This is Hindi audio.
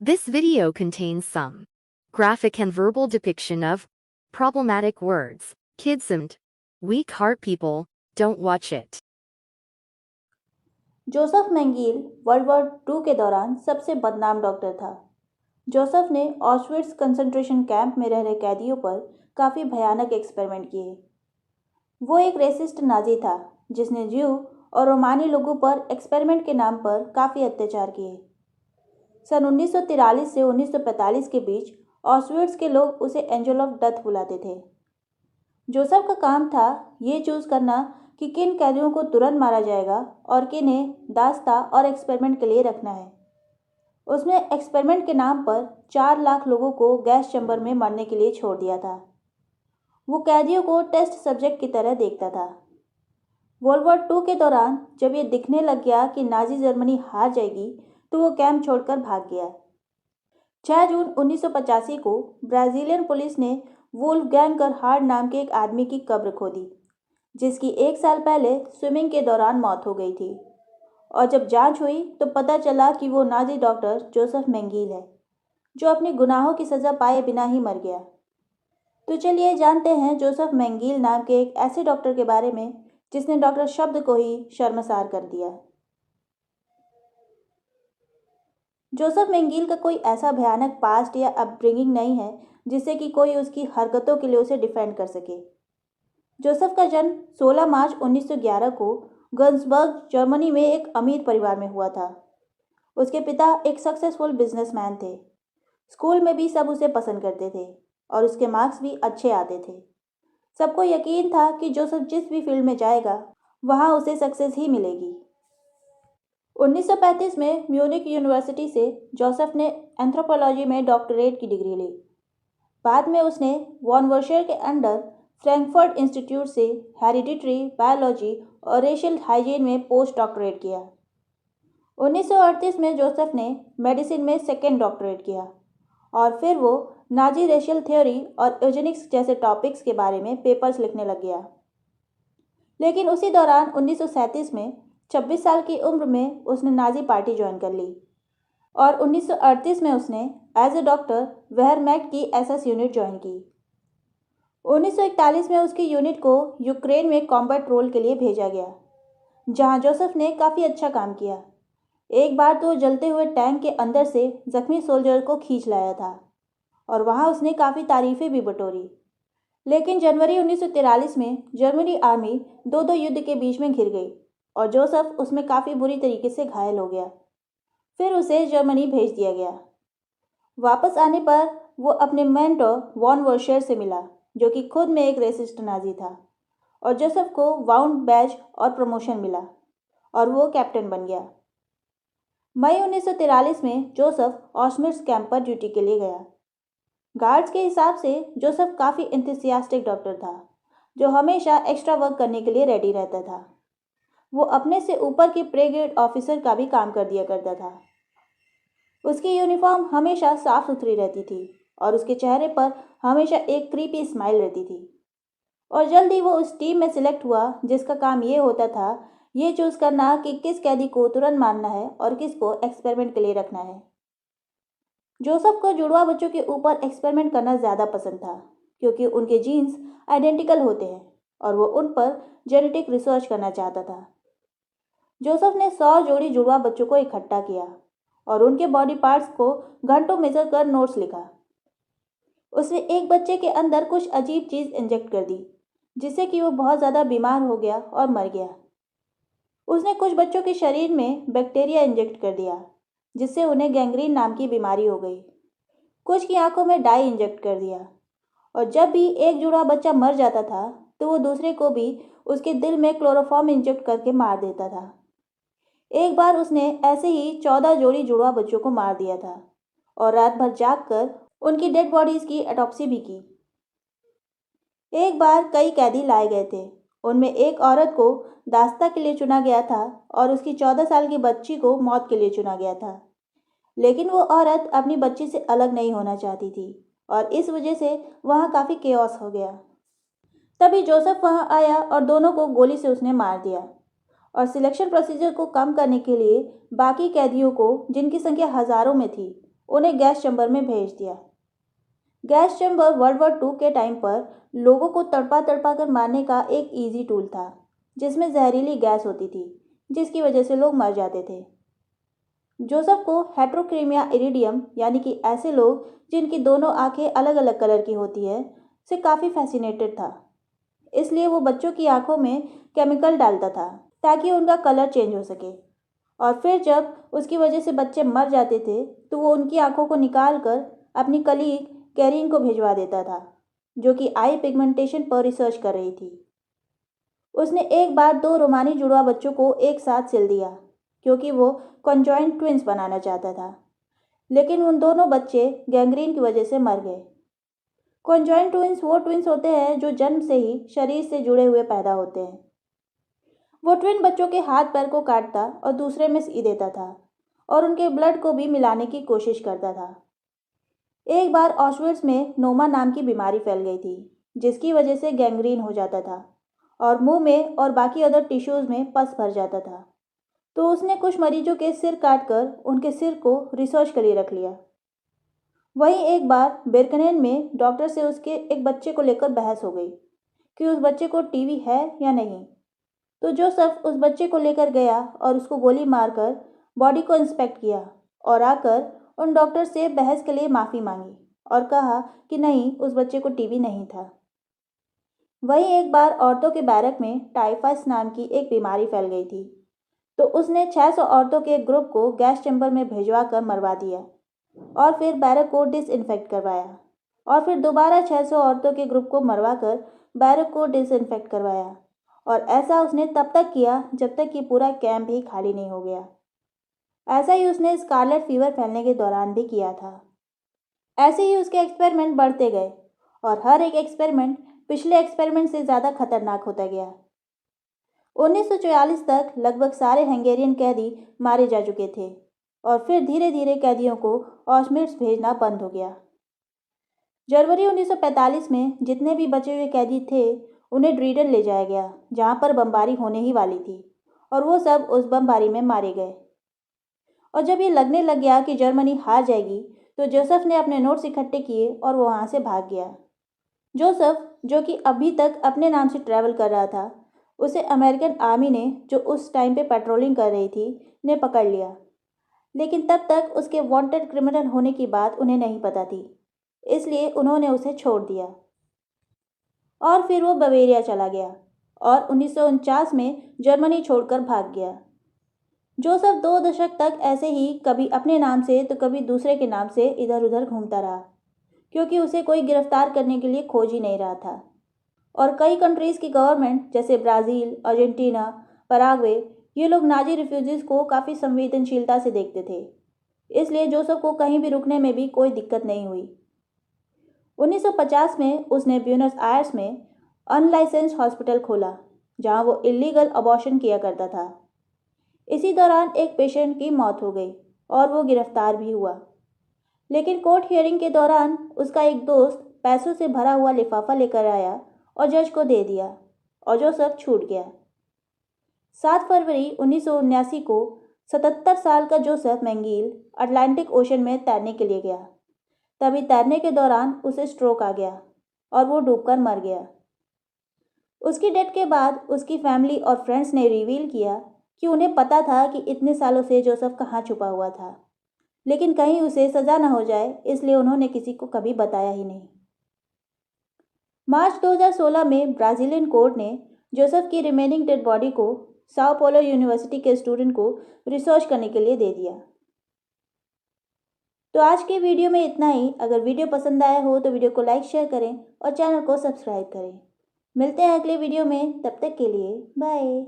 This video contains some graphic and verbal depiction of problematic words. Kids and weak heart people don't watch it. Joseph Mengele world war II के दौरान सबसे बदनाम डॉक्टर था। जोसेफ ने ऑशविट्स कंसंट्रेशन कैंप में रह रहे कैदियों पर काफ़ी भयानक एक्सपेरिमेंट किए। वो एक रेसिस्ट नाजी था जिसने ज्यू और रोमानी लोगों पर एक्सपेरिमेंट के नाम पर काफ़ी अत्याचार किए। सन 1943 से 1945 के बीच ऑशविट्स के लोग उसे एंजल ऑफ डेथ बुलाते थे। जोसेफ का काम था ये चूज करना कि किन कैदियों को तुरंत मारा जाएगा और किन्हें दास्ता और एक्सपेरिमेंट के लिए रखना है। उसने एक्सपेरिमेंट के नाम पर 4 लाख लोगों को गैस चैम्बर में मरने के लिए छोड़ दिया था। वो कैदियों को टेस्ट सब्जेक्ट की तरह देखता था। वर्ल्ड वॉर II के दौरान जब ये दिखने लग गया कि नाजी जर्मनी हार जाएगी तो वो कैंप छोड़कर भाग गया। 6 जून 1985 को ब्राज़ीलियन पुलिस ने वुल्फगैंग करहार्ड नाम के एक आदमी की कब्र खोदी जिसकी 1 साल पहले स्विमिंग के दौरान मौत हो गई थी, और जब जांच हुई तो पता चला कि वो नाजी डॉक्टर जोसेफ मेंगेल है जो अपने गुनाहों की सज़ा पाए बिना ही मर गया। तो चलिए जानते हैं जोसेफ मेंगेल नाम के एक ऐसे डॉक्टर के बारे में जिसने डॉक्टर शब्द को ही शर्मसार कर दिया। जोसेफ मेंगेल का कोई ऐसा भयानक पास्ट या अपब्रिंगिंग नहीं है जिससे कि कोई उसकी हरकतों के लिए उसे डिफेंड कर सके। जोसेफ का जन्म 16 मार्च 1911 को गन्सबर्ग, जर्मनी में एक अमीर परिवार में हुआ था। उसके पिता एक सक्सेसफुल बिजनेसमैन थे। स्कूल में भी सब उसे पसंद करते थे और उसके मार्क्स भी अच्छे आते थे। सबको यकीन था कि जोसेफ जिस भी फील्ड में जाएगा वहाँ उसे सक्सेस ही मिलेगी। 1935 में म्यूनिक यूनिवर्सिटी से जोसेफ ने एंथ्रोपोलॉजी में डॉक्टरेट की डिग्री ली। बाद में उसने वॉन वर्शर के अंडर फ्रैंकफर्ट इंस्टीट्यूट से हेरिडिटरी बायोलॉजी और रेशियल हाइजीन में पोस्ट डॉक्टरेट किया। 1938 में जोसेफ ने मेडिसिन में सेकेंड डॉक्टरेट किया और फिर वो नाजी रेशियल थ्योरी और यूजेनिक्स जैसे टॉपिक्स के बारे में पेपर्स लिखने लग गया। लेकिन उसी दौरान 1937 में 26 साल की उम्र में उसने नाजी पार्टी ज्वाइन कर ली और 1938 में उसने एज ए डॉक्टर वेहरमैक्ट की एसएस यूनिट ज्वाइन की। 1941 में उसकी यूनिट को यूक्रेन में कॉम्बैट रोल के लिए भेजा गया, जहां जोसेफ ने काफ़ी अच्छा काम किया। एक बार तो जलते हुए टैंक के अंदर से जख्मी सोल्जर को खींच लाया था और वहां उसने काफ़ी तारीफें भी बटोरी। लेकिन जनवरी 1943 में जर्मनी आर्मी दो युद्ध के बीच में घिर गई और जोसेफ उसमें काफ़ी बुरी तरीके से घायल हो गया। फिर उसे जर्मनी भेज दिया गया। वापस आने पर वो अपने मेंटर वॉन वर्शर से मिला जो कि खुद में एक रेसिस्ट नाजी था, और जोसेफ को वाउंड बैज और प्रमोशन मिला और वो कैप्टन बन गया। मई 1943 में जोसेफ ऑशविट्ज कैंप पर ड्यूटी के लिए गया। गार्ड्स के हिसाब से जोसेफ काफ़ी इंथुसियास्टिक डॉक्टर था जो हमेशा एक्स्ट्रा वर्क करने के लिए रेडी रहता था। वो अपने से ऊपर के प्रे ग्रेड ऑफिसर का भी काम कर दिया करता था। उसकी यूनिफॉर्म हमेशा साफ सुथरी रहती थी और उसके चेहरे पर हमेशा एक क्रीपी स्माइल रहती थी। और जल्दी वो उस टीम में सिलेक्ट हुआ जिसका काम ये होता था ये चूज़ करना कि किस कैदी को तुरंत मारना है और किसको एक्सपेरिमेंट के लिए रखना है। जोसेफ को जुड़वा बच्चों के ऊपर एक्सपेरिमेंट करना ज़्यादा पसंद था क्योंकि उनके जीन्स आइडेंटिकल होते हैं और वो उन पर जेनेटिक रिसर्च करना चाहता था। जोसेफ ने 100 जोड़ी जुड़वा बच्चों को इकट्ठा किया और उनके बॉडी पार्ट्स को घंटों मेजर कर नोट्स लिखा। उसने एक बच्चे के अंदर कुछ अजीब चीज़ इंजेक्ट कर दी जिससे कि वो बहुत ज़्यादा बीमार हो गया और मर गया। उसने कुछ बच्चों के शरीर में बैक्टीरिया इंजेक्ट कर दिया जिससे उन्हें गैंग्रीन नाम की बीमारी हो गई। कुछ की आंखों में डाई इंजेक्ट कर दिया और जब भी एक जुड़ा बच्चा मर जाता था तो वो दूसरे को भी उसके दिल में क्लोरोफॉर्म इंजेक्ट करके मार देता था। एक बार उसने ऐसे ही 14 जोड़ी जुड़वा बच्चों को मार दिया था और रात भर जागकर उनकी डेड बॉडीज की ऑटोप्सी भी की। एक बार कई कैदी लाए गए थे। उनमें एक औरत को दास्ता के लिए चुना गया था और उसकी 14 साल की बच्ची को मौत के लिए चुना गया था। लेकिन वो औरत अपनी बच्ची से अलग नहीं होना चाहती थी और इस वजह से वहाँ काफ़ी केओस हो गया। तभी जोसेफ वहाँ आया और दोनों को गोली से उसने मार दिया और सिलेक्शन प्रोसीजर को कम करने के लिए बाकी कैदियों को जिनकी संख्या हज़ारों में थी उन्हें गैस चैम्बर में भेज दिया। गैस चैम्बर वर्ल्ड वॉर 2 के टाइम पर लोगों को तड़पा तड़पा कर मारने का एक ईजी टूल था, जिसमें जहरीली गैस होती थी, जिसकी वजह से लोग मर जाते थे। जोसेफ को हेटेरोक्रोमिया इरिडियम यानी कि ऐसे लोग जिनकी दोनों आंखें अलग अलग कलर की होती है से काफ़ी फैसिनेटेड था। इसलिए वो बच्चों की आंखों में केमिकल डालता था ताकि उनका कलर चेंज हो सके, और फिर जब उसकी वजह से बच्चे मर जाते थे तो वो उनकी आंखों को निकाल कर अपनी कलीग कैरीन को भिजवा देता था, जो कि आई पिगमेंटेशन पर रिसर्च कर रही थी। उसने एक बार 2 रोमानी जुड़वा बच्चों को एक साथ सिल दिया क्योंकि वो कॉन्जॉइंट ट्विंस बनाना चाहता था, लेकिन उन दोनों बच्चे गैंग्रीन की वजह से मर गए। कॉन्जॉइंट ट्विंस वो ट्विंस होते हैं जो जन्म से ही शरीर से जुड़े हुए पैदा होते हैं। वो ट्विन बच्चों के हाथ पैर को काटता और दूसरे में सी देता था और उनके ब्लड को भी मिलाने की कोशिश करता था। एक बार ऑशविट्स में नोमा नाम की बीमारी फैल गई थी, जिसकी वजह से गैंग्रीन हो जाता था और मुंह में और बाकी अदर टिश्यूज़ में पस भर जाता था। तो उसने कुछ मरीजों के सिर काटकर उनके सिर को रिसर्च के लिए रख लिया। वहीं एक बार बिरकनेन में डॉक्टर से उसके एक बच्चे को लेकर बहस हो गई कि उस बच्चे को टीवी है या नहीं। तो जोसेफ उस बच्चे को लेकर गया और उसको गोली मारकर बॉडी को इंस्पेक्ट किया और आकर उन डॉक्टर से बहस के लिए माफ़ी मांगी और कहा कि नहीं, उस बच्चे को टीबी नहीं था। वहीं एक बार औरतों के बैरक में टाइफाइड नाम की एक बीमारी फैल गई थी, तो उसने 600 औरतों के एक ग्रुप को गैस चैम्बर में भिजवा कर मरवा दिया और फिर बैरक को डिसइंफेक्ट करवाया और फिर दोबारा 600 औरतों के ग्रुप को मरवा कर बैरक को डिसइंफेक्ट करवाया, और ऐसा उसने तब तक किया जब तक कि पूरा कैंप ही खाली नहीं हो गया। ऐसा ही उसने स्कारलेट फीवर फैलने के दौरान भी किया था। ऐसे ही उसके एक्सपेरिमेंट बढ़ते गए और हर एक एक्सपेरिमेंट पिछले एक्सपेरिमेंट से ज़्यादा खतरनाक होता गया। 1944 तक लगभग सारे हंगेरियन कैदी मारे जा चुके थे और फिर धीरे धीरे कैदियों को ऑशविट्ज़ भेजना बंद हो गया। जनवरी 1945 में जितने भी बचे हुए कैदी थे उन्हें ड्रीडन ले जाया गया, जहाँ पर बमबारी होने ही वाली थी, और वो सब उस बमबारी में मारे गए। और जब ये लगने लग गया कि जर्मनी हार जाएगी तो जोसेफ ने अपने नोट्स इकट्ठे किए और वो वहाँ से भाग गया। जोसेफ, जो कि अभी तक अपने नाम से ट्रैवल कर रहा था, उसे अमेरिकन आर्मी ने, जो उस टाइम पे पेट्रोलिंग कर रही थी, ने पकड़ लिया, लेकिन तब तक उसके वांटेड क्रिमिनल होने की बात उन्हें नहीं पता थी, इसलिए उन्होंने उसे छोड़ दिया और फिर वो बवेरिया चला गया और 1949 में जर्मनी छोड़कर भाग गया। जोसेफ 2 दशक तक ऐसे ही कभी अपने नाम से तो कभी दूसरे के नाम से इधर उधर घूमता रहा, क्योंकि उसे कोई गिरफ्तार करने के लिए खोज ही नहीं रहा था। और कई कंट्रीज़ की गवर्नमेंट जैसे ब्राज़ील, अर्जेंटीना, पराग्वे, ये लोग नाजी रिफ्यूजीज़ को काफ़ी संवेदनशीलता से देखते थे, इसलिए जोसेफ को कहीं भी रुकने में भी कोई दिक्कत नहीं हुई। 1950 में उसने ब्यूनस आयर्स में अनलाइसेंस्ड हॉस्पिटल खोला, जहां वो इलीगल अबॉर्शन किया करता था। इसी दौरान एक पेशेंट की मौत हो गई और वो गिरफ्तार भी हुआ, लेकिन कोर्ट हियरिंग के दौरान उसका एक दोस्त पैसों से भरा हुआ लिफाफा लेकर आया और जज को दे दिया और जोसेफ छूट गया। 7 फरवरी 1979 को 77 साल का जोसेफ मैंगील अटलांटिक ओशन में तैरने के लिए गया। तभी तैरने के दौरान उसे स्ट्रोक आ गया और वो डूबकर मर गया। उसकी डेथ के बाद उसकी फैमिली और फ्रेंड्स ने रिवील किया कि उन्हें पता था कि इतने सालों से जोसेफ कहाँ छुपा हुआ था, लेकिन कहीं उसे सज़ा न हो जाए, इसलिए उन्होंने किसी को कभी बताया ही नहीं। मार्च 2016 में ब्राज़ीलियन कोर्ट ने जोसेफ की रिमेनिंग डेड बॉडी को साओ पोलो यूनिवर्सिटी के स्टूडेंट को रिसर्च करने के लिए दे दिया। तो आज के वीडियो में इतना ही। अगर वीडियो पसंद आया हो तो वीडियो को लाइक शेयर करें और चैनल को सब्सक्राइब करें। मिलते हैं अगले वीडियो में, तब तक के लिए बाय।